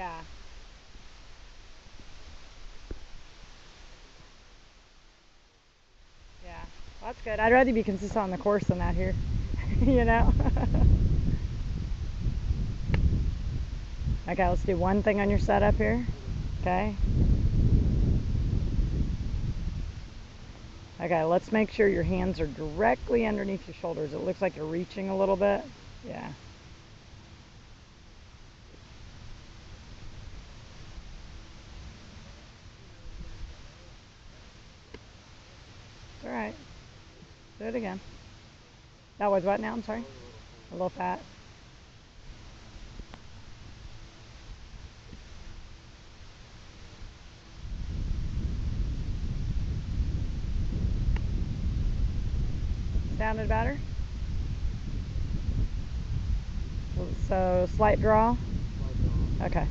Yeah. Yeah. Well, that's good. I'd rather be consistent on the course than out here. You know? Okay, let's do one thing on your setup here. Okay. Okay, let's make sure your hands are directly underneath your shoulders. It looks like you're reaching a little bit. Yeah. It's all right. Do it again. That was what now? I'm sorry. A little fat. Sounded better? So slight draw? Okay.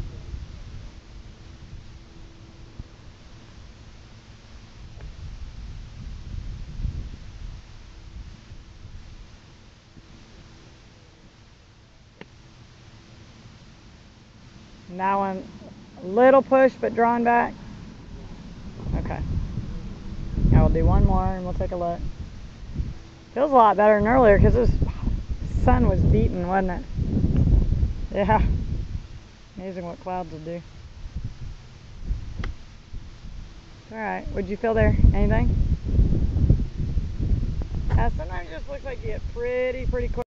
And that one, a little push but drawn back. Okay. Now we'll do one more and we'll take a look. Feels a lot better than earlier because the sun was beating, wasn't it? Yeah. Amazing what clouds will do. Alright, what'd you feel there? Anything? Sometimes it just looks like you get pretty quick.